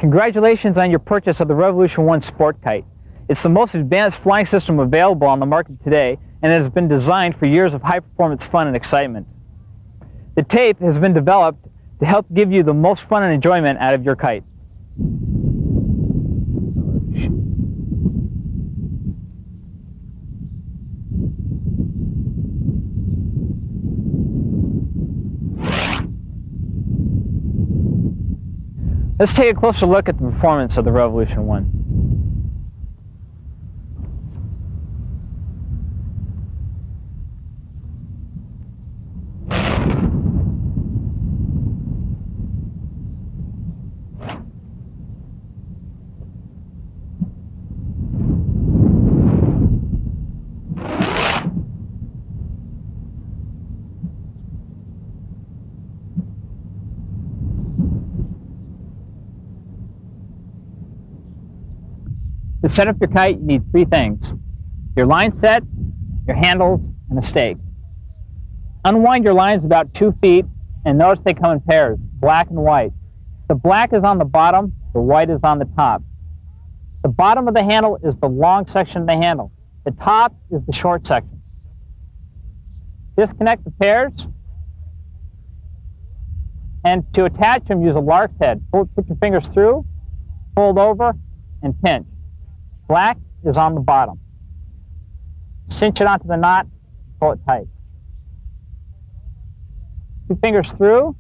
Congratulations on your purchase of the Revolution 1 Sport Kite. It's the most advanced flying system available on the market today, and it has been designed for years of high-performance fun and excitement. The tape has been developed to help give you the most fun and enjoyment out of your kite. Let's take a closer look at the performance of the Revolution 1. To set up your kite, you need three things: your line set, your handles, and a stake. Unwind your lines about 2 feet, and notice they come in pairs, black and white. The black is on the bottom, the white is on the top. The bottom of the handle is the long section of the handle. The top is the short section. Disconnect the pairs, and to attach them, use a lark's head. Put your fingers through, fold over, and pinch. Black is on the bottom. Cinch it onto the knot, pull it tight. 2 fingers through,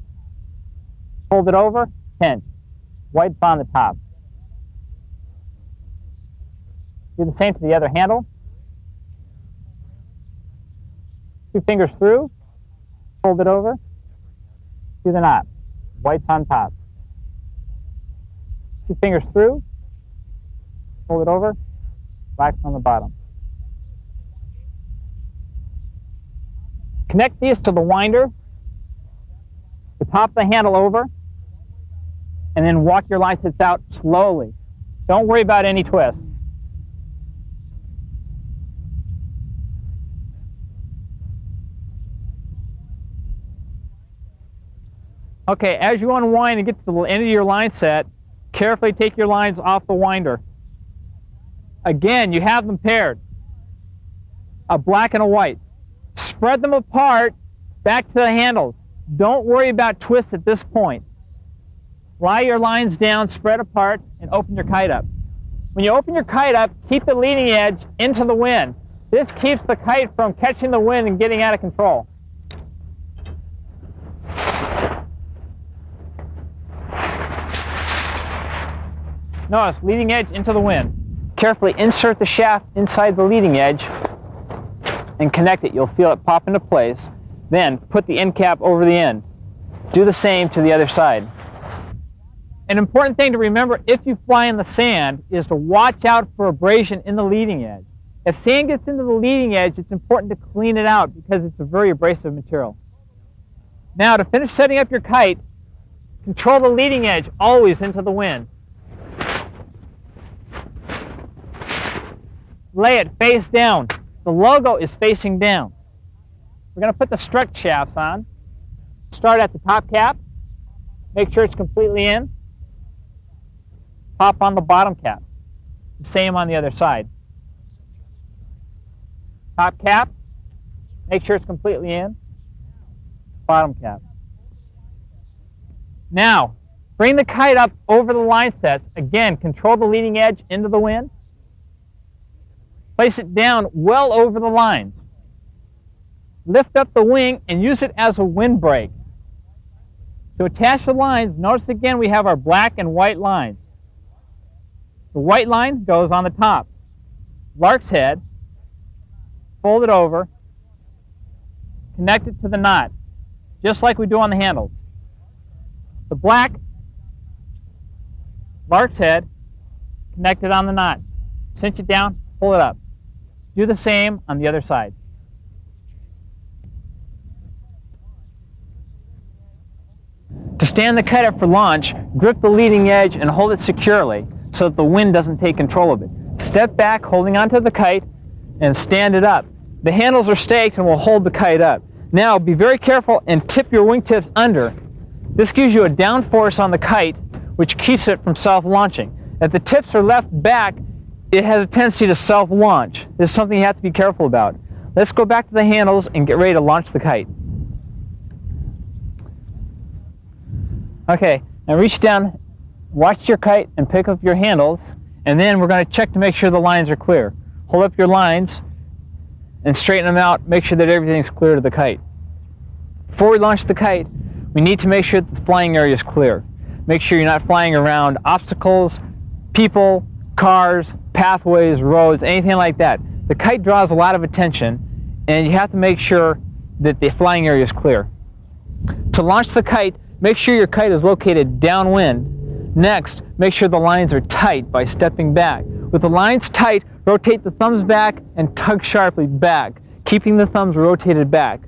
fold it over, pinch. White's on the top. Do the same to the other handle. 2 fingers through, fold it over, do the knot. White's on top. 2 fingers through, fold it over, black's on the bottom. Connect these to the winder, the top of the handle over, and then walk your line sets out slowly. Don't worry about any twists. Okay, as you unwind and get to the end of your line set, carefully take your lines off the winder. Again, you have them paired, a black and a white. Spread them apart back to the handles. Don't worry about twists at this point. Lie your lines down, spread apart, and open your kite up. When you open your kite up, keep the leading edge into the wind. This keeps the kite from catching the wind and getting out of control. Notice, leading edge into the wind. Carefully insert the shaft inside the leading edge and connect it. You'll feel it pop into place. Then put the end cap over the end. Do the same to the other side. An important thing to remember if you fly in the sand is to watch out for abrasion in the leading edge. If sand gets into the leading edge, it's important to clean it out because it's a very abrasive material. Now, to finish setting up your kite, control the leading edge always into the wind. Lay it face down. The logo is facing down. We're going to put the strut shafts on. Start at the top cap. Make sure it's completely in. Pop on the bottom cap. The same on the other side. Top cap. Make sure it's completely in. Bottom cap. Now, bring the kite up over the line sets. Again, control the leading edge into the wind. Place it down well over the lines. Lift up the wing and use it as a windbreak. To attach the lines, notice again we have our black and white lines. The white line goes on the top. Lark's head, fold it over, connect it to the knot, just like we do on the handles. The black, lark's head, connect it on the knot. Cinch it down, pull it up. Do the same on the other side. To stand the kite up for launch, grip the leading edge and hold it securely so that the wind doesn't take control of it. Step back, holding onto the kite, and stand it up. The handles are staked and will hold the kite up. Now, be very careful and tip your wingtips under. This gives you a downforce on the kite, which keeps it from self-launching. If the tips are left back, it has a tendency to self-launch. This is something you have to be careful about. Let's go back to the handles and get ready to launch the kite. Okay, now reach down, watch your kite and pick up your handles, and then we're going to check to make sure the lines are clear. Hold up your lines and straighten them out, make sure that everything's clear to the kite. Before we launch the kite, we need to make sure that the flying area is clear. Make sure you're not flying around obstacles, people, cars, pathways, roads, anything like that. The kite draws a lot of attention, and you have to make sure that the flying area is clear. To launch the kite, make sure your kite is located downwind. Next, make sure the lines are tight by stepping back. With the lines tight, rotate the thumbs back and tug sharply back, keeping the thumbs rotated back.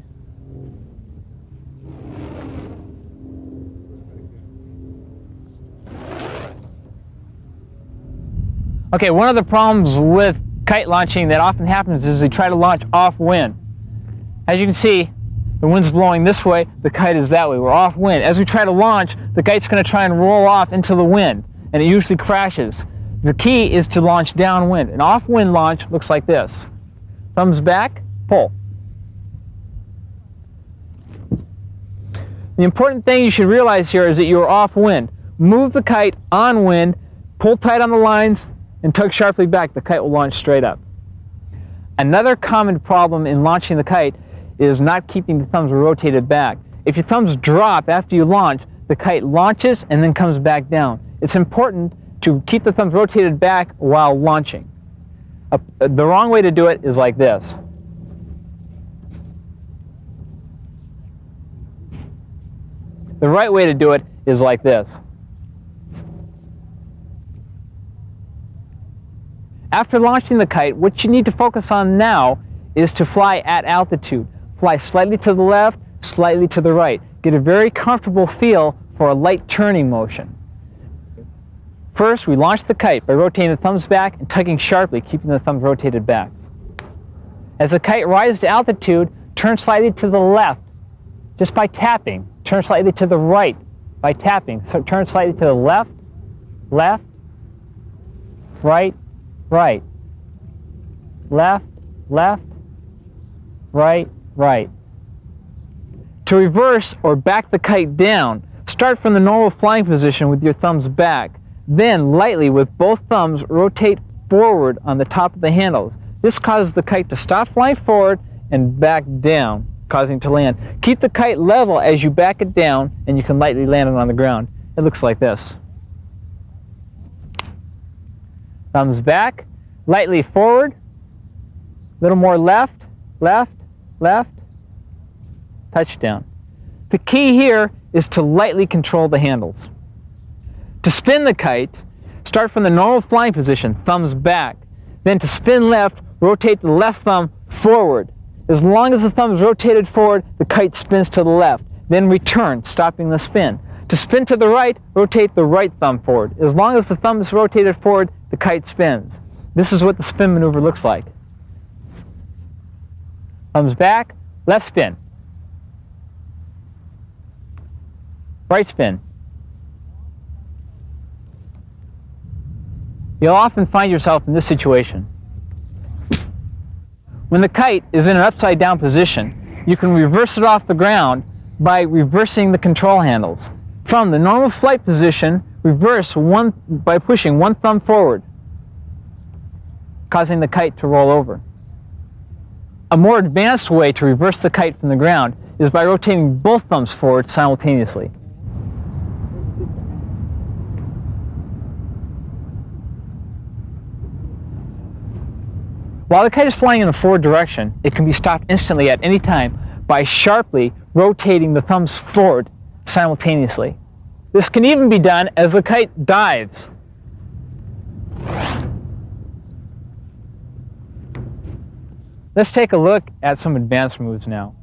Okay, one of the problems with kite launching that often happens is they try to launch off wind. As you can see, the wind's blowing this way, the kite is that way. We're off wind. As we try to launch, the kite's going to try and roll off into the wind, and it usually crashes. The key is to launch downwind. An off-wind launch looks like this. Thumbs back, pull. The important thing you should realize here is that you're off wind. Move the kite on wind, pull tight on the lines, and tug sharply back. The kite will launch straight up. Another common problem in launching the kite is not keeping the thumbs rotated back. If your thumbs drop after you launch, the kite launches and then comes back down. It's important to keep the thumbs rotated back while launching. The wrong way to do it is like this. The right way to do it is like this. After launching the kite, what you need to focus on now is to fly at altitude. Fly slightly to the left, slightly to the right. Get a very comfortable feel for a light turning motion. First, we launch the kite by rotating the thumbs back and tugging sharply, keeping the thumbs rotated back. As the kite rises to altitude, turn slightly to the left, just by tapping. Turn slightly to the right by tapping. So turn slightly to the left, left, right, right, left, left, right, right. To reverse or back the kite down, start from the normal flying position with your thumbs back. Then, lightly with both thumbs, rotate forward on the top of the handles. This causes the kite to stop flying forward and back down, causing it to land. Keep the kite level as you back it down, and you can lightly land it on the ground. It looks like this. Thumbs back, lightly forward, a little more left, left, left, touchdown. The key here is to lightly control the handles. To spin the kite, start from the normal flying position, thumbs back. Then to spin left, rotate the left thumb forward. As long as the thumb is rotated forward, the kite spins to the left. Then return, stopping the spin. To spin to the right, rotate the right thumb forward. As long as the thumb is rotated forward, the kite spins. This is what the spin maneuver looks like. Thumbs back, left spin. Right spin. You'll often find yourself in this situation. When the kite is in an upside down position, you can reverse it off the ground by reversing the control handles. From the normal flight position, reverse by pushing one thumb forward, causing the kite to roll over. A more advanced way to reverse the kite from the ground is by rotating both thumbs forward simultaneously. While the kite is flying in a forward direction, it can be stopped instantly at any time by sharply rotating the thumbs forward simultaneously. This can even be done as the kite dives. Let's take a look at some advanced moves now.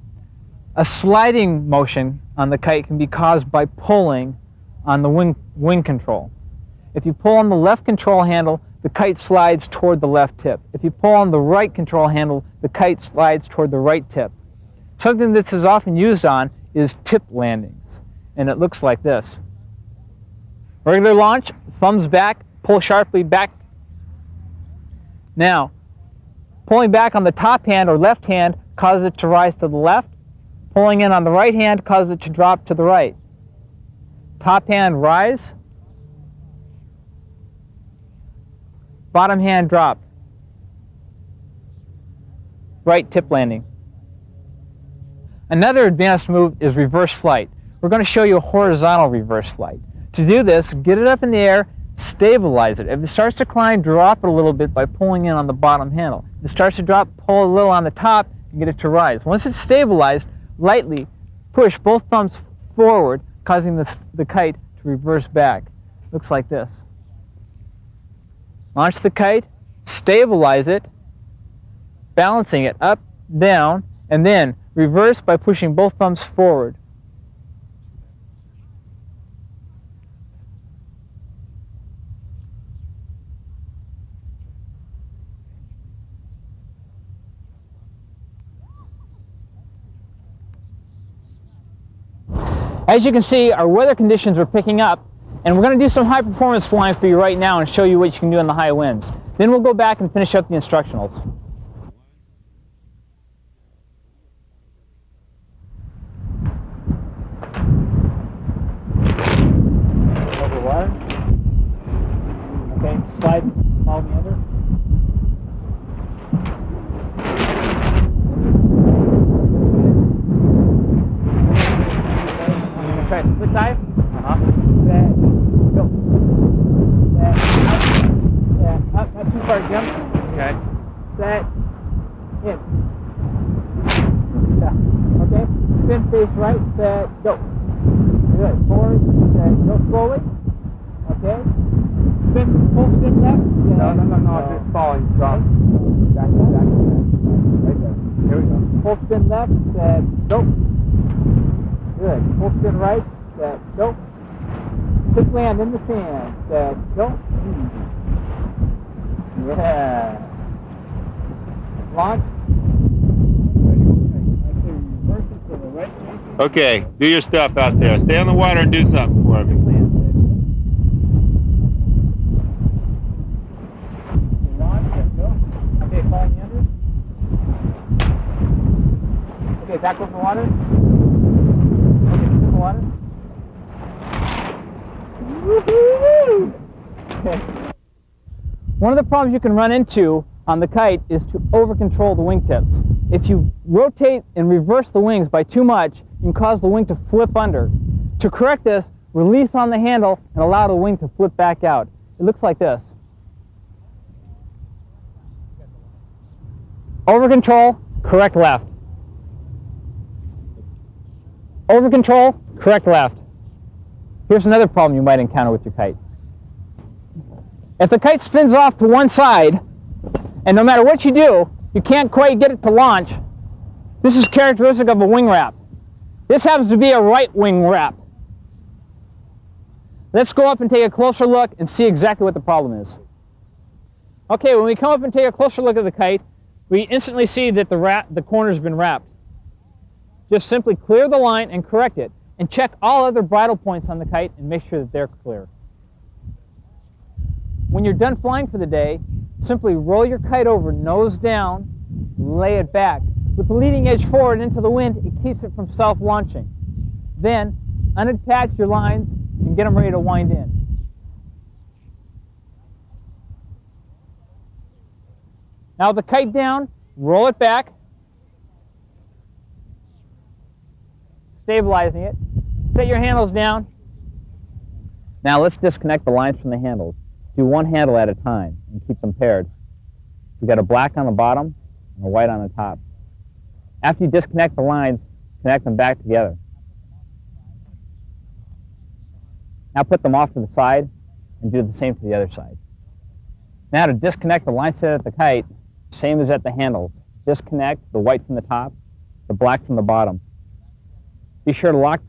A sliding motion on the kite can be caused by pulling on the wing control. If you pull on the left control handle, the kite slides toward the left tip. If you pull on the right control handle, the kite slides toward the right tip. Something this is often used on is tip landings, and it looks like this. Regular launch, thumbs back, pull sharply back. Now, pulling back on the top hand or left hand causes it to rise to the left. Pulling in on the right hand causes it to drop to the right. Top hand rise. Bottom hand drop. Right tip landing. Another advanced move is reverse flight. We're going to show you a horizontal reverse flight. To do this, get it up in the air, stabilize it. If it starts to climb, drop it a little bit by pulling in on the bottom handle. If it starts to drop, pull a little on the top and get it to rise. Once it's stabilized, lightly push both thumbs forward, causing the kite to reverse back. Looks like this. Launch the kite, stabilize it, balancing it up, down, and then reverse by pushing both thumbs forward. As you can see, our weather conditions are picking up, and we're going to do some high performance flying for you right now and show you what you can do in the high winds. Then we'll go back and finish up the instructionals. Over water. Okay, slide, follow me under. Try a split dive. Set, go. Set, up, not too far, jump. Okay. Set, in. Yeah. Okay, spin face right, set, go. Good, forward, set, go slowly. Okay, spin, full spin left. Set, No, just falling, drop. Back. Right there. Here we go. Full spin left, set, go. Good. Full spin right, set, go. Quick land in the sand, set, go. Yeah. Launch. Okay, do your stuff out there. Stay on the water and do something for me. Launch, set, go. Okay, follow me under. Okay, back over the water. Okay, in the water. Woohoo! Okay. One of the problems you can run into on the kite is to over-control the wingtips. If you rotate and reverse the wings by too much, you can cause the wing to flip under. To correct this, release on the handle and allow the wing to flip back out. It looks like this. Over-control, correct left. Over-control, correct left. Here's another problem you might encounter with your kite. If the kite spins off to one side, and no matter what you do, you can't quite get it to launch, this is characteristic of a wing wrap. This happens to be a right wing wrap. Let's go up and take a closer look and see exactly what the problem is. Okay, when we come up and take a closer look at the kite, we instantly see that the corner's been wrapped. Just simply clear the line and correct it, and check all other bridle points on the kite and make sure that they're clear. When you're done flying for the day, simply roll your kite over nose down, lay it back. With the leading edge forward into the wind, it keeps it from self-launching. Then, unattach your lines and get them ready to wind in. Now with the kite down, roll it back, stabilizing it. Set your handles down. Now let's disconnect the lines from the handles. Do one handle at a time and keep them paired. You've got a black on the bottom and a white on the top. After you disconnect the lines, connect them back together. Now put them off to the side and do the same to the other side. Now to disconnect the line set at the kite, same as at the handles. Disconnect the white from the top, the black from the bottom. Be sure to lock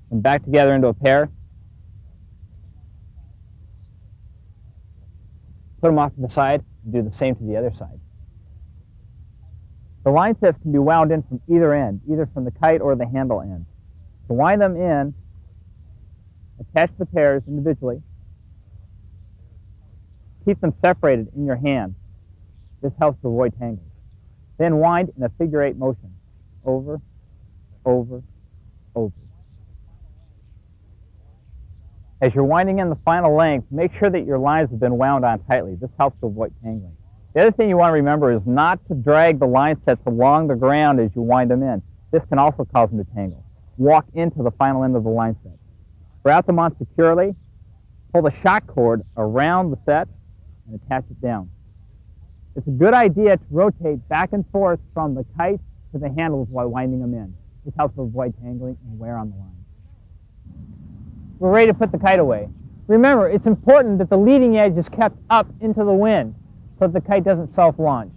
them back together into a pair. Put them off to the side and do the same to the other side. The line sets can be wound in from either end, either from the kite or the handle end. To wind them in, Attach the pairs individually. Keep them separated in your hand. This helps to avoid tangles. Then wind in a figure-8 motion. Over, over, over. As you're winding in the final length, make sure that your lines have been wound on tightly. This helps to avoid tangling. The other thing you want to remember is not to drag the line sets along the ground as you wind them in. This can also cause them to tangle. Walk into the final end of the line set. Route them on securely. Pull the shock cord around the set and attach it down. It's a good idea to rotate back and forth from the kite to the handles while winding them in. This helps to avoid tangling and wear on the line. We're ready to put the kite away. Remember, it's important that the leading edge is kept up into the wind so that the kite doesn't self-launch.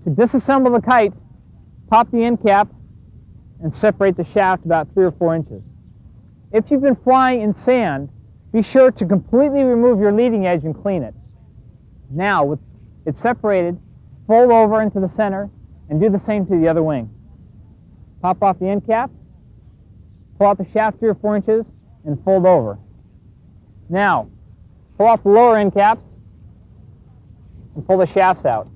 To disassemble the kite, pop the end cap and separate the shaft about 3 or 4 inches. If you've been flying in sand, be sure to completely remove your leading edge and clean it. Now, with it separated, fold over into the center and do the same to the other wing. Pop off the end cap, pull out the shaft 3 or 4 inches, and fold over. Now, pull off the lower end caps and pull the shafts out.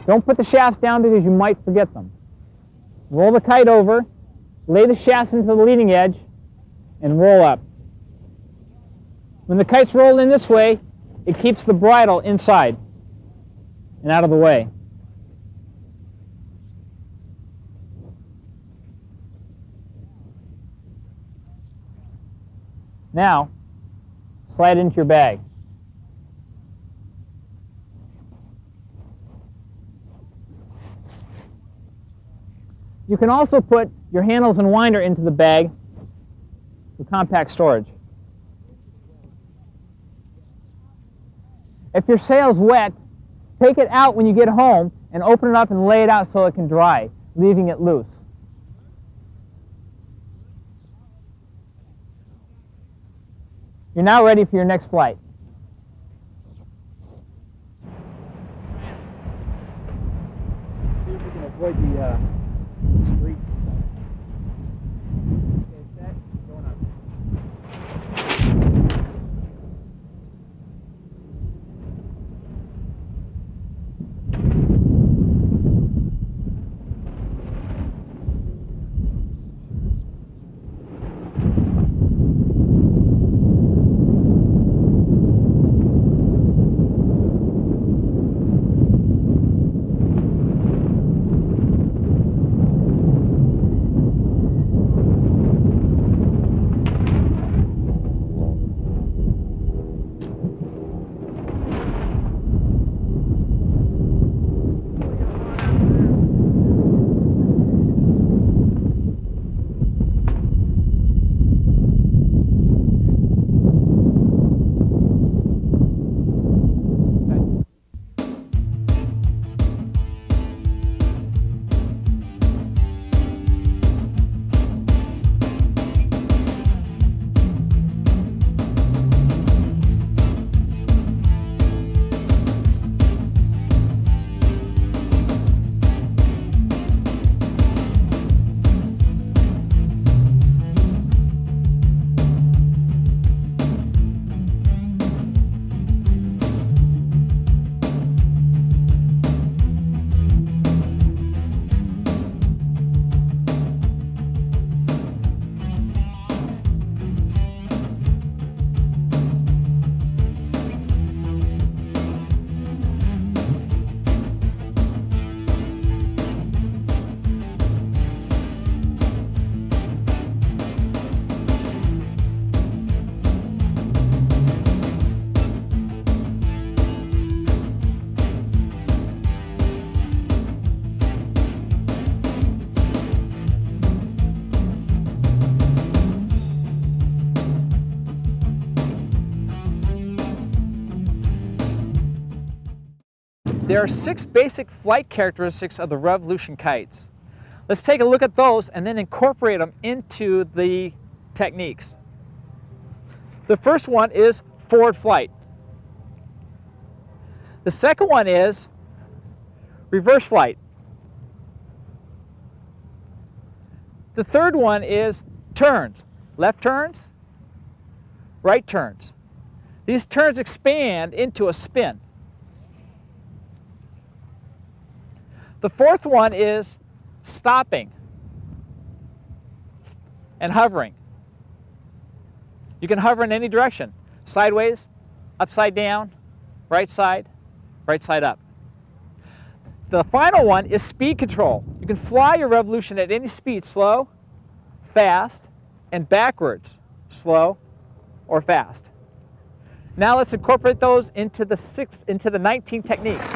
Don't put the shafts down because you might forget them. Roll the kite over, lay the shafts into the leading edge, and roll up. When the kite's rolled in this way, it keeps the bridle inside and out of the way. Now, slide into your bag. You can also put your handles and winder into the bag for compact storage. If your sail's wet, take it out when you get home and open it up and lay it out so it can dry, leaving it loose. You're now ready for your next flight. See if we can avoid the street. Okay, set, going up. There are 6 basic flight characteristics of the Revolution kites. Let's take a look at those and then incorporate them into the techniques. The first one is forward flight. The second one is reverse flight. The third one is turns. Left turns, right turns. These turns expand into a spin. The fourth one is stopping and hovering. You can hover in any direction, sideways, upside down, right side up. The final one is speed control. You can fly your revolution at any speed, slow, fast, and backwards, slow or fast. Now let's incorporate those into the 19 techniques.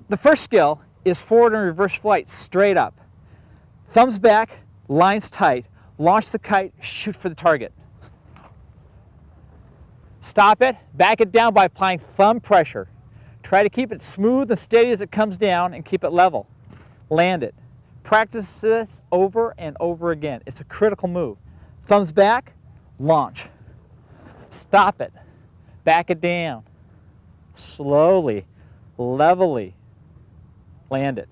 The first skill is forward and reverse flight straight up. Thumbs back, lines tight, launch the kite, shoot for the target. Stop it, back it down by applying thumb pressure. Try to keep it smooth and steady as it comes down and keep it level. Land it. Practice this over and over again. It's a critical move. Thumbs back, launch. Stop it, back it down. Slowly, levelly, land it.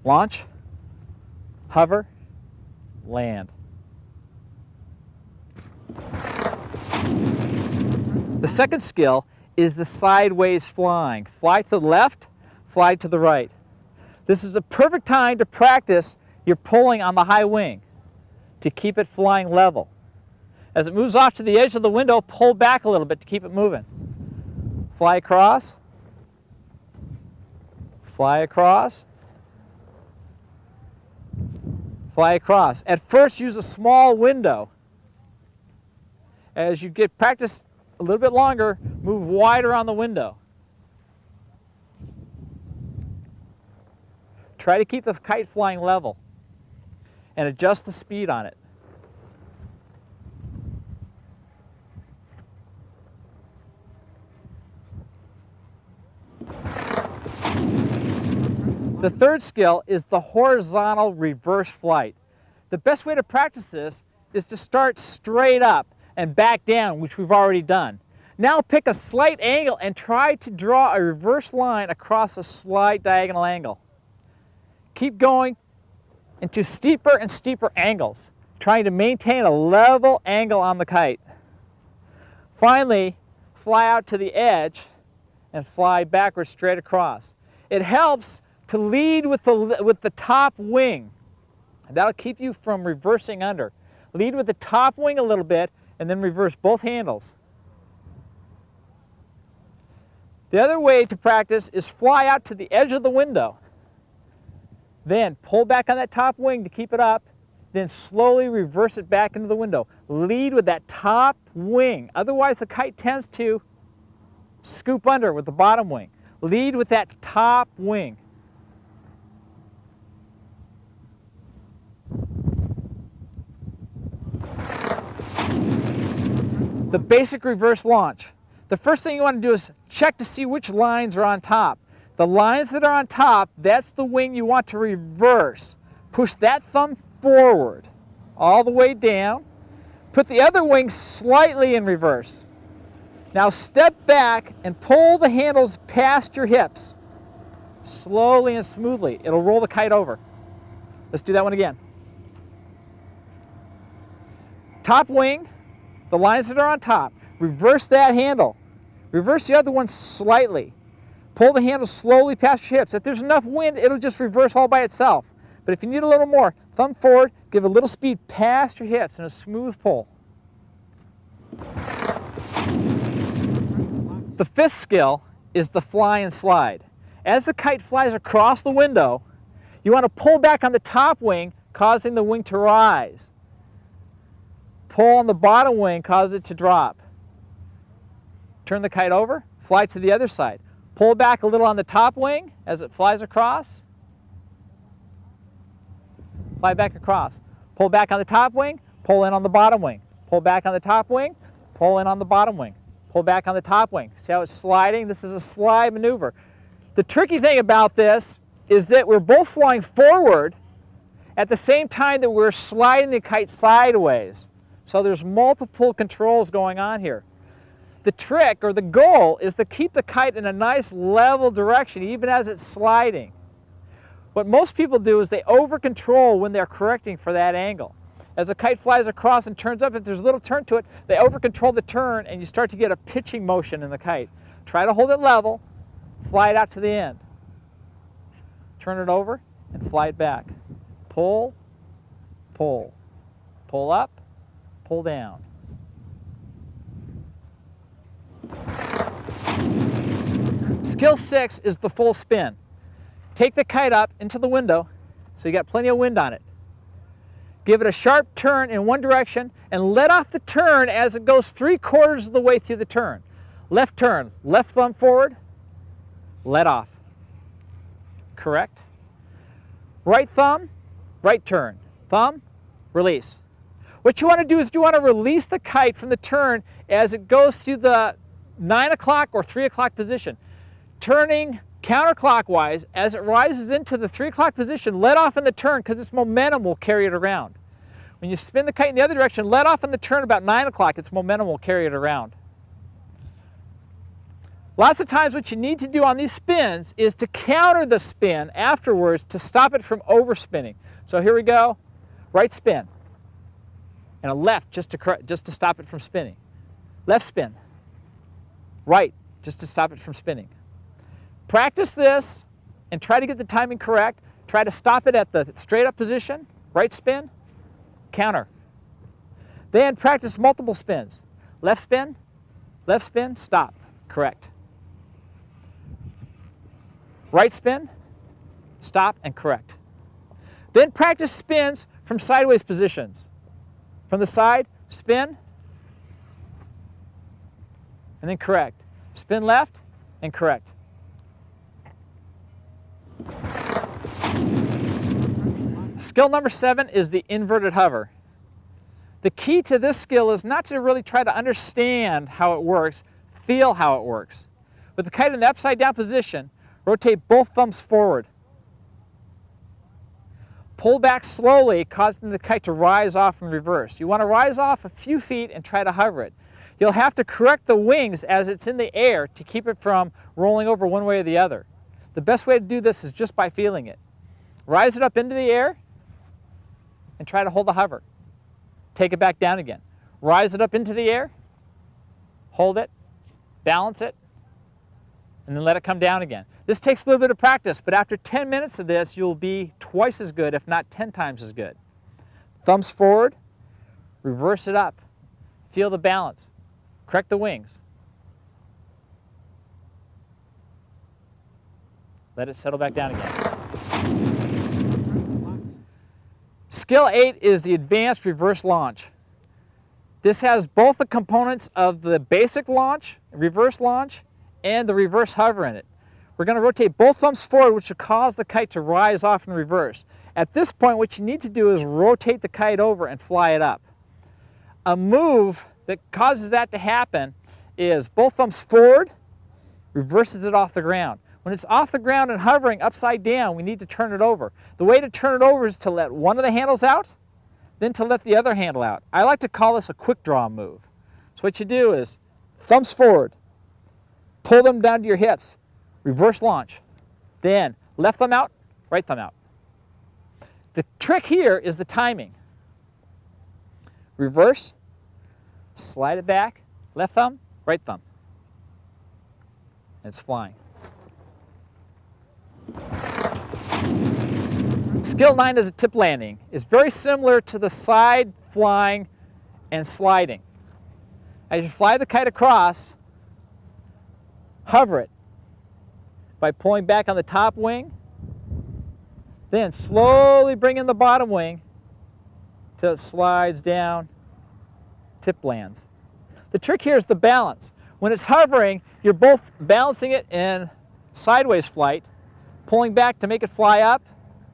Launch, hover, land. The second skill is the sideways flying. Fly to the left, fly to the right. This is a perfect time to practice your pulling on the high wing to keep it flying level. As it moves off to the edge of the window, pull back a little bit to keep it moving. Fly across, fly across, fly across. At first, use a small window. As you get practice a little bit longer, move wider on the window. Try to keep the kite flying level and adjust the speed on it. The third skill is the horizontal reverse flight. The best way to practice this is to start straight up and back down, which we've already done. Now pick a slight angle and try to draw a reverse line across a slight diagonal angle. Keep going into steeper and steeper angles, trying to maintain a level angle on the kite. Finally, fly out to the edge and fly backwards straight across. It helps to lead with the top wing. That'll keep you from reversing under. Lead with the top wing a little bit and then reverse both handles. The other way to practice is fly out to the edge of the window. Then pull back on that top wing to keep it up. Then slowly reverse it back into the window. Lead with that top wing. Otherwise the kite tends to scoop under with the bottom wing. Lead with that top wing. The basic reverse launch. The first thing you want to do is check to see which lines are on top. The lines that are on top, that's the wing you want to reverse. Push that thumb forward, all the way down. Put the other wing slightly in reverse. Now step back and pull the handles past your hips. Slowly and smoothly. It'll roll the kite over. Let's do that one again. Top wing, the lines that are on top. Reverse that handle. Reverse the other one slightly. Pull the handle slowly past your hips. If there's enough wind, it'll just reverse all by itself. But if you need a little more, thumb forward, give a little speed past your hips and a smooth pull. The fifth skill is the fly and slide. As the kite flies across the window, you want to pull back on the top wing, causing the wing to rise. Pull on the bottom wing, cause it to drop. Turn the kite over, fly to the other side. Pull back a little on the top wing as it flies across. Fly back across. Pull back on the top wing, pull in on the bottom wing. Pull back on the top wing, pull in on the bottom wing. Pull back on the top wing. See how it's sliding? This is a slide maneuver. The tricky thing about this is that we're both flying forward at the same time that we're sliding the kite sideways. So there's multiple controls going on here. The trick or the goal is to keep the kite in a nice level direction even as it's sliding. What most people do is they over control when they're correcting for that angle. As the kite flies across and turns up, if there's a little turn to it, they over-control the turn and you start to get a pitching motion in the kite. Try to hold it level, fly it out to the end. Turn it over and fly it back. Pull, pull, pull up, pull down. Skill 6 is the full spin. Take the kite up into the window so you got plenty of wind on it. Give it a sharp turn in one direction and let off the turn as it goes 3/4 of the way through the turn. Left turn, left thumb forward, let off. Correct. Right thumb, right turn. Thumb, release. What you want to do is you want to release the kite from the turn as it goes through the 9 o'clock or 3 o'clock position. Turning counterclockwise as it rises into the 3 o'clock position, let off in the turn because its momentum will carry it around. When you spin the kite in the other direction, let off in the turn about 9 o'clock, its momentum will carry it around. Lots of times what you need to do on these spins is to counter the spin afterwards to stop it from overspinning. So here we go, right spin, and a left just to stop it from spinning. Left spin, right just to stop it from spinning. Practice this and try to get the timing correct. Try to stop it at the straight up position, right spin, counter. Then practice multiple spins. Left spin, stop, correct. Right spin, stop and correct. Then practice spins from sideways positions. From the side, spin, and then correct. Spin left and correct. Skill number 7 is the inverted hover. The key to this skill is not to really try to understand how it works, feel how it works. With the kite in the upside down position, rotate both thumbs forward. Pull back slowly, causing the kite to rise off in reverse. You want to rise off a few feet and try to hover it. You'll have to correct the wings as it's in the air to keep it from rolling over one way or the other. The best way to do this is just by feeling it. Rise it up into the air and try to hold the hover. Take it back down again. Rise it up into the air, hold it, balance it, and then let it come down again. This takes a little bit of practice, but after 10 minutes of this, you'll be twice as good, if not 10 times as good. Thumbs forward, reverse it up. Feel the balance. Correct the wings. Let it settle back down again. Skill 8 is the advanced reverse launch. This has both the components of the basic launch, reverse launch, and the reverse hover in it. We're going to rotate both thumbs forward, which will cause the kite to rise off in reverse. At this point, what you need to do is rotate the kite over and fly it up. A move that causes that to happen is both thumbs forward, reverses it off the ground. When it's off the ground and hovering upside down, we need to turn it over. The way to turn it over is to let one of the handles out, then to let the other handle out. I like to call this a quick draw move. So what you do is thumbs forward, pull them down to your hips, reverse launch. Then left thumb out, right thumb out. The trick here is the timing. Reverse, slide it back, left thumb, right thumb. And it's flying. Skill 9 is a tip landing. It's very similar to the side flying and sliding. As you fly the kite across, hover it by pulling back on the top wing, then slowly bring in the bottom wing till it slides down, tip lands. The trick here is the balance. When it's hovering, you're both balancing it in sideways flight, pulling back to make it fly up,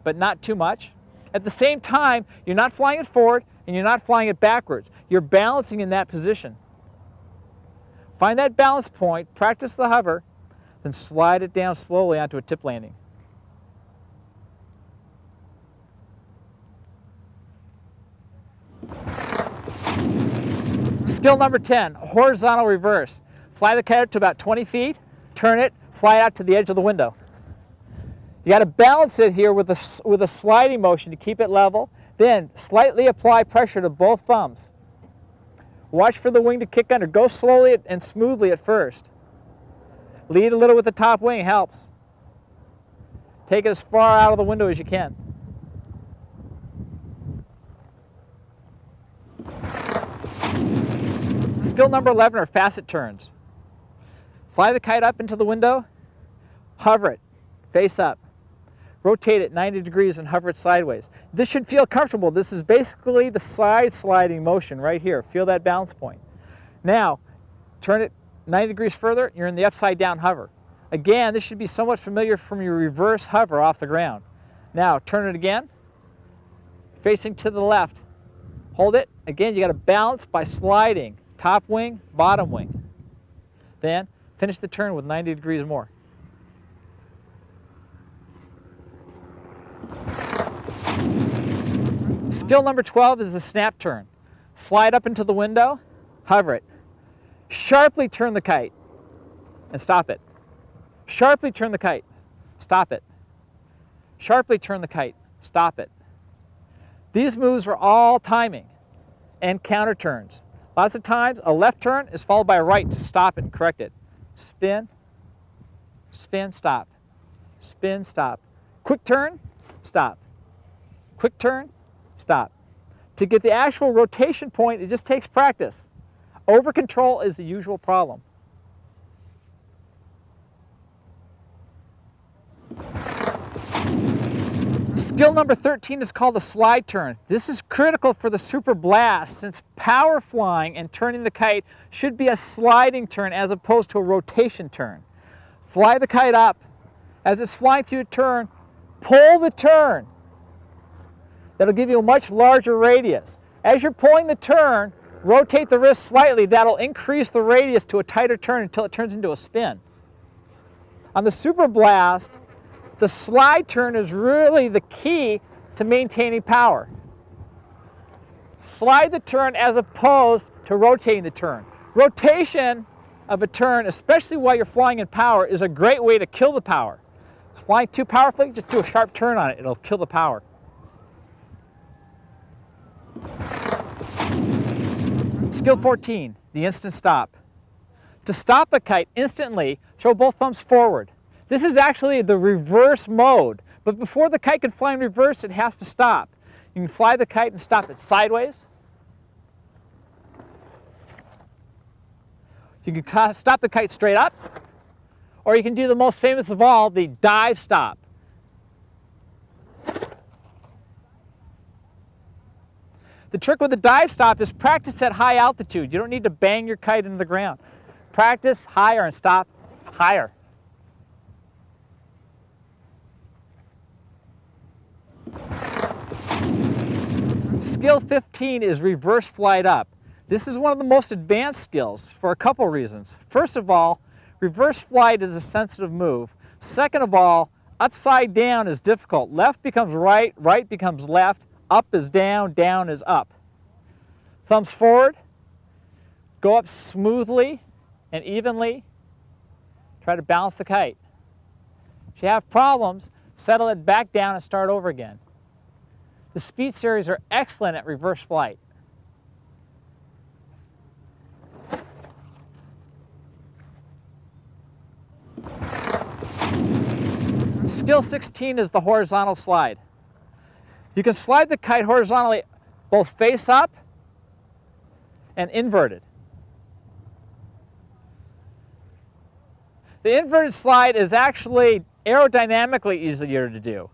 but not too much. At the same time, you're not flying it forward and you're not flying it backwards. You're balancing in that position. Find that balance point, practice the hover, then slide it down slowly onto a tip landing. Skill number 10, horizontal reverse. Fly the kite up to about 20 feet, turn it, fly out to the edge of the window. You got to balance it here with a sliding motion to keep it level, Then slightly apply pressure to both thumbs. Watch for the wing to kick under. Go slowly and smoothly at first. Lead a little with the top wing, helps. Take it as far out of the window as you can. Skill number 11 are facet turns. Fly the kite up into the window, hover it, face up. Rotate it 90 degrees and hover it sideways. This should feel comfortable. This is basically the side sliding motion right here. Feel that balance point. Now, turn it 90 degrees further, you're in the upside down hover. Again, this should be somewhat familiar from your reverse hover off the ground. Now, turn it again, facing to the left. Hold it. Again, you got to balance by sliding. Top wing, bottom wing. Then, finish the turn with 90 degrees more. Skill number 12 is the snap turn. Fly it up into the window, hover it. Sharply turn the kite and stop it. Sharply turn the kite, stop it. Sharply turn the kite, stop it. These moves are all timing and counter turns. Lots of times a left turn is followed by a right to stop it and correct it. Spin, spin, stop. Spin, stop. Quick turn, stop. Quick turn, stop. To get the actual rotation point, it just takes practice. Over control is the usual problem. Skill number 13 is called the slide turn. This is critical for the super blast since power flying and turning the kite should be a sliding turn as opposed to a rotation turn. Fly the kite up. As it's flying through a turn, pull the turn. That'll give you a much larger radius. As you're pulling the turn, rotate the wrist slightly. That'll increase the radius to a tighter turn until it turns into a spin. On the super blast, the slide turn is really the key to maintaining power. Slide the turn as opposed to rotating the turn. Rotation of a turn, especially while you're flying in power, is a great way to kill the power. If flying too powerfully, just do a sharp turn on it. It'll kill the power. Skill 14, the instant stop. To stop the kite instantly, throw both thumbs forward. This is actually the reverse mode, but before the kite can fly in reverse, it has to stop. You can fly the kite and stop it sideways. You can stop the kite straight up, or you can do the most famous of all, the dive stop. The trick with the dive stop is practice at high altitude. You don't need to bang your kite into the ground. Practice higher and stop higher. Skill 15 is reverse flight up. This is one of the most advanced skills for a couple reasons. First of all, reverse flight is a sensitive move. Second of all, upside down is difficult. Left becomes right, right becomes left, up is down, down is up. Thumbs forward, go up smoothly and evenly. Try to balance the kite. If you have problems, settle it back down and start over again. The speed series are excellent at reverse flight. Skill 16 is the horizontal slide. You can slide the kite horizontally both face up and inverted. The inverted slide is actually aerodynamically easier to do,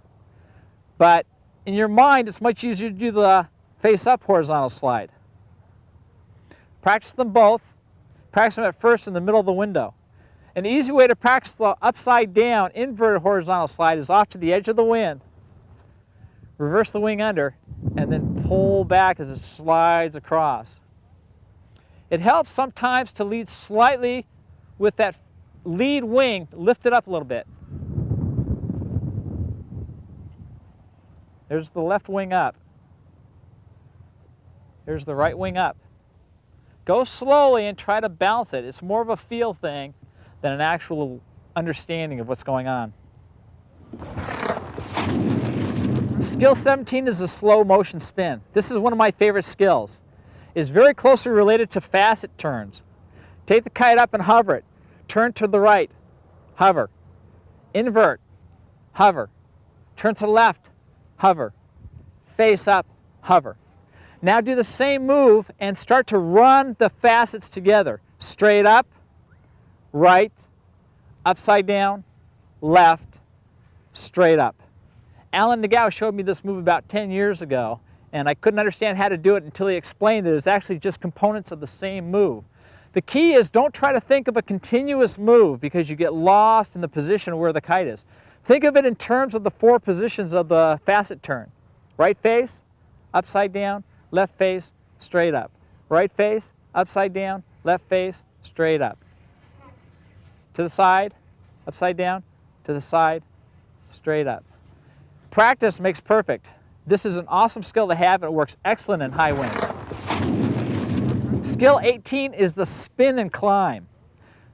but in your mind it's much easier to do the face up horizontal slide. Practice them both. Practice them at first in the middle of the window. An easy way to practice the upside down inverted horizontal slide is off to the edge of the wind. Reverse the wing under and then pull back as it slides across. It helps sometimes to lead slightly with that lead wing lifted up a little bit. There's the left wing up. There's the right wing up. Go slowly and try to balance it. It's more of a feel thing than an actual understanding of what's going on. Skill 17 is the slow motion spin. This is one of my favorite skills. It's very closely related to facet turns. Take the kite up and hover it. Turn to the right, hover. Invert, hover. Turn to the left, hover. Face up, hover. Now do the same move and start to run the facets together. Straight up, right, upside down, left, straight up. Alan Nagao showed me this move about 10 years ago, and I couldn't understand how to do it until he explained that it's actually just components of the same move. The key is don't try to think of a continuous move because you get lost in the position where the kite is. Think of it in terms of the 4 positions of the facet turn. Right face, upside down, left face, straight up. Right face, upside down, left face, straight up. To the side, upside down, to the side, straight up. Practice makes perfect. This is an awesome skill to have and it works excellent in high winds. Skill 18 is the spin and climb.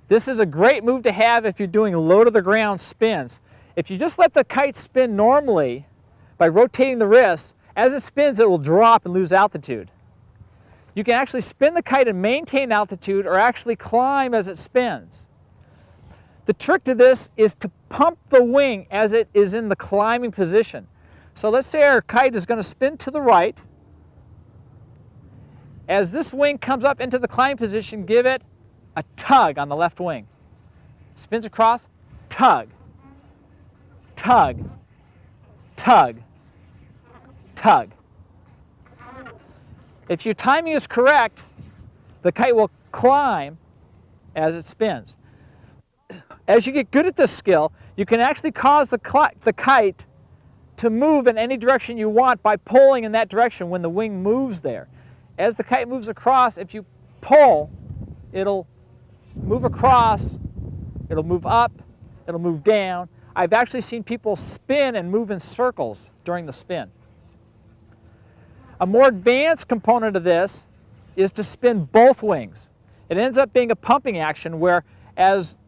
This is a great move to have if you're doing low to the ground spins. If you just let the kite spin normally by rotating the wrists, as it spins it will drop and lose altitude. You can actually spin the kite and maintain altitude or actually climb as it spins. The trick to this is to pump the wing as it is in the climbing position. So let's say our kite is going to spin to the right. As this wing comes up into the climbing position, give it a tug on the left wing. Spins across, tug, tug, tug, tug. If your timing is correct, the kite will climb as it spins. As you get good at this skill, you can actually cause the kite to move in any direction you want by pulling in that direction when the wing moves there. As the kite moves across, if you pull, it'll move across, it'll move up, it'll move down. I've actually seen people spin and move in circles during the spin. A more advanced component of this is to spin both wings. It ends up being a pumping action where as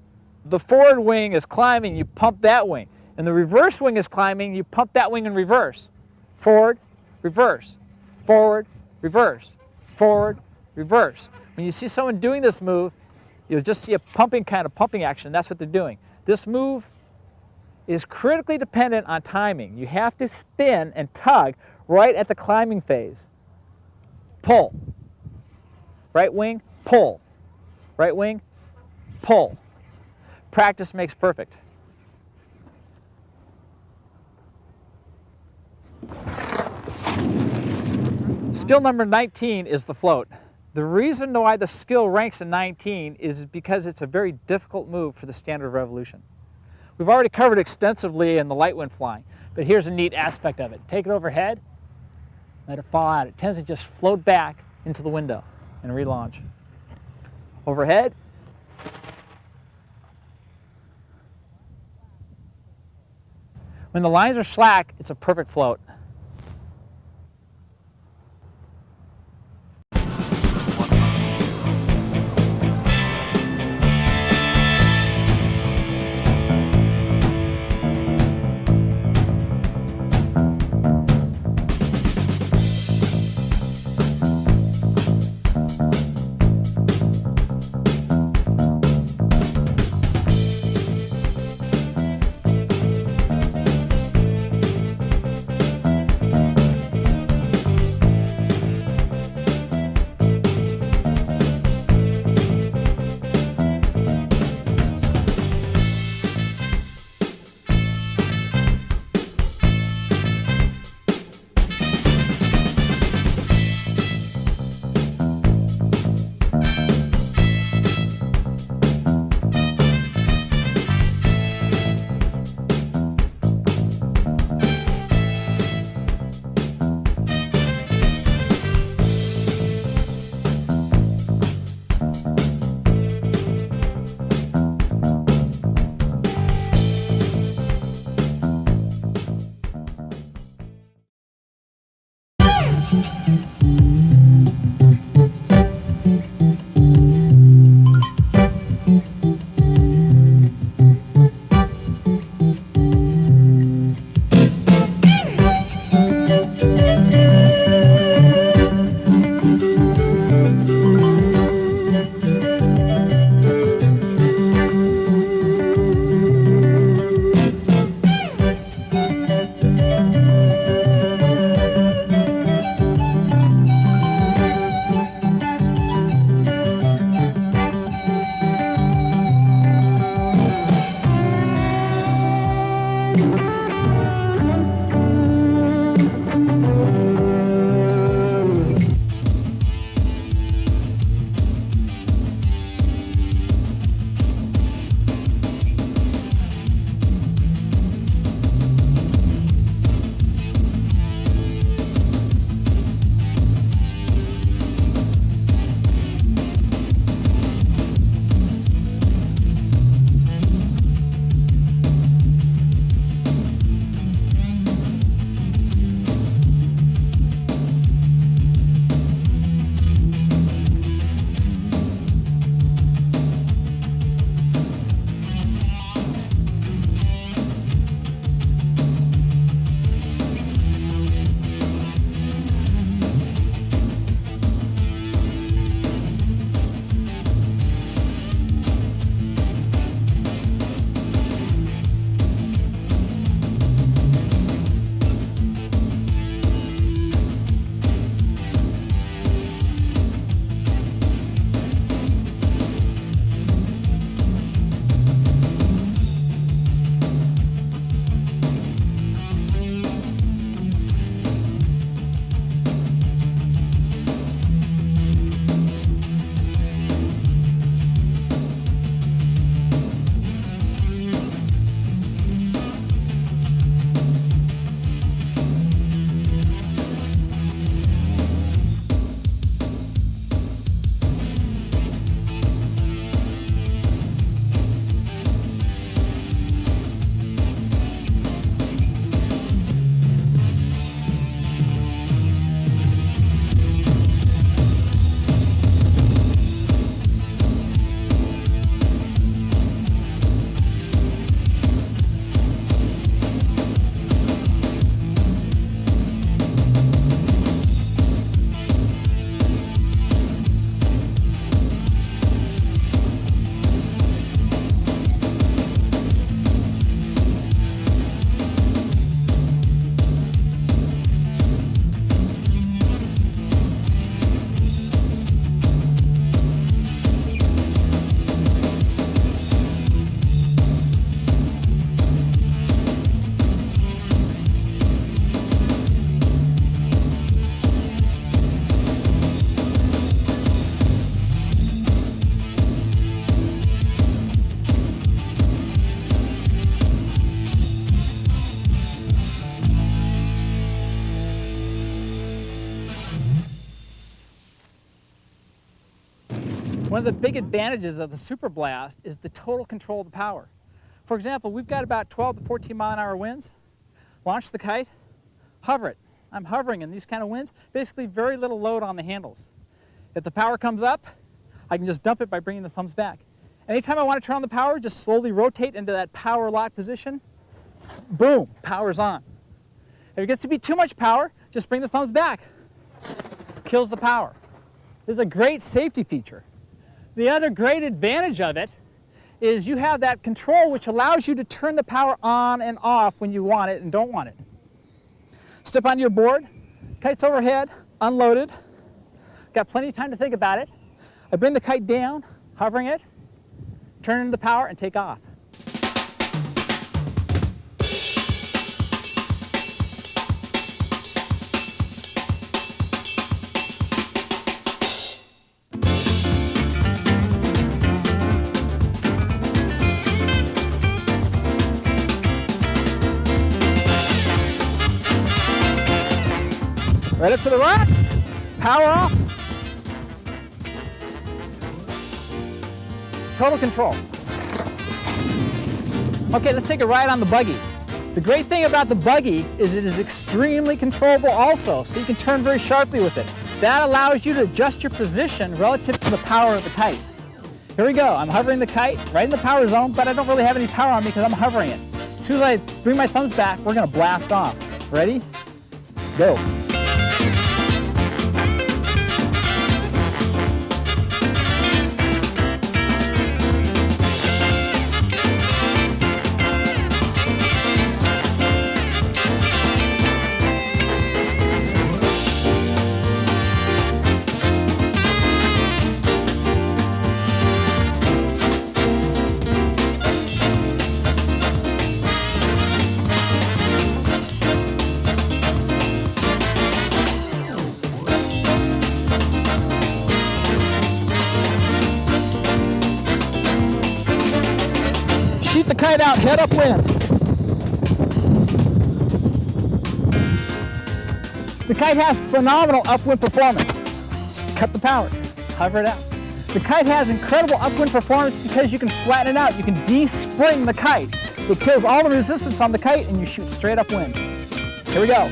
the forward wing is climbing, you pump that wing. And the reverse wing is climbing, you pump that wing in reverse. Forward, reverse, forward, reverse, forward, reverse. When you see someone doing this move, you'll just see a pumping action. That's what they're doing. This move is critically dependent on timing. You have to spin and tug right at the climbing phase. Pull. Right wing, pull. Right wing, pull. Practice makes perfect. Skill number 19 is the float. The reason why the skill ranks in 19 is because it's a very difficult move for the standard revolution. We've already covered extensively in the light wind flying, but here's a neat aspect of it. Take it overhead, let it fall out. It tends to just float back into the window and relaunch. Overhead. When the lines are slack, it's a perfect float. One of the big advantages of the Super Blast is the total control of the power. For example, we've got about 12 to 14 mile-an-hour winds. Launch the kite, hover it. I'm hovering in these kind of winds, basically very little load on the handles. If the power comes up, I can just dump it by bringing the thumbs back. Anytime I want to turn on the power, just slowly rotate into that power lock position. Boom, power's on. If it gets to be too much power, just bring the thumbs back. Kills the power. This is a great safety feature. The other great advantage of it is you have that control which allows you to turn the power on and off when you want it and don't want it. Step onto your board, kite's overhead, unloaded. Got plenty of time to think about it. I bring the kite down, hovering it, turn into the power and take off. Right up to the rocks, power off. Total control. Okay, let's take a ride on the buggy. The great thing about the buggy is it is extremely controllable also, so you can turn very sharply with it. That allows you to adjust your position relative to the power of the kite. Here we go, I'm hovering the kite right in the power zone, but I don't really have any power on me because I'm hovering it. As soon as I bring my thumbs back, we're gonna blast off. Ready? Go. Shoot the kite out, head upwind. The kite has phenomenal upwind performance. Just cut the power, hover it out. The kite has incredible upwind performance because you can flatten it out. You can de-spring the kite. It kills all the resistance on the kite and you shoot straight upwind. Here we go.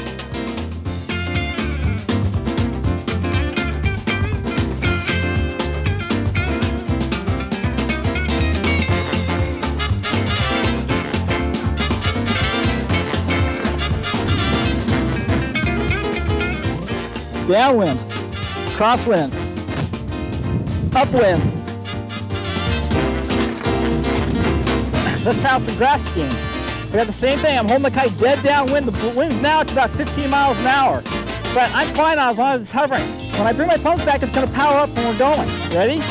Downwind, crosswind, upwind. Let's try out some grass skiing. We got the same thing. I'm holding the kite dead downwind. The wind's now at about 15 miles an hour. But I'm fine as long as it's hovering. When I bring my thumbs back, it's going to power up when we're going. Ready?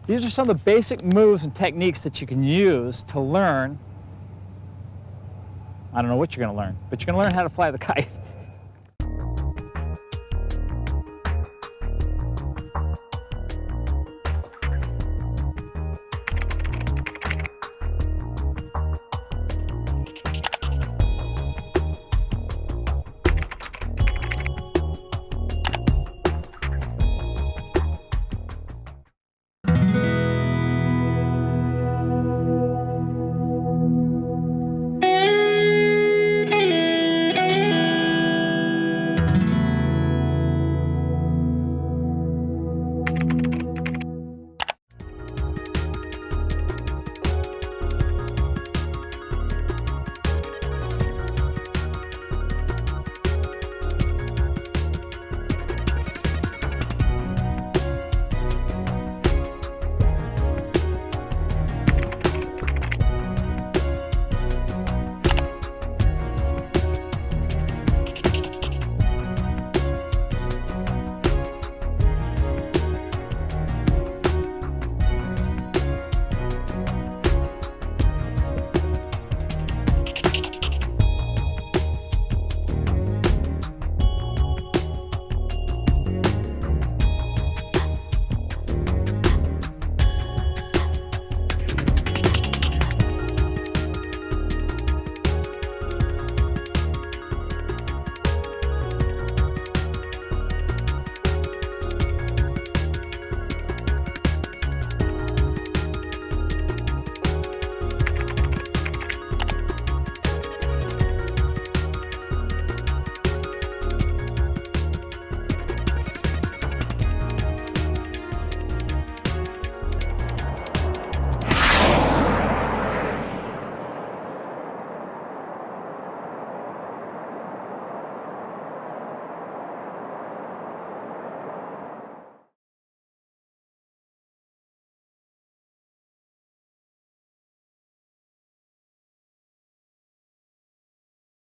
These are some of the basic moves and techniques that you can use to learn. I don't know what you're going to learn, but you're going to learn how to fly the kite.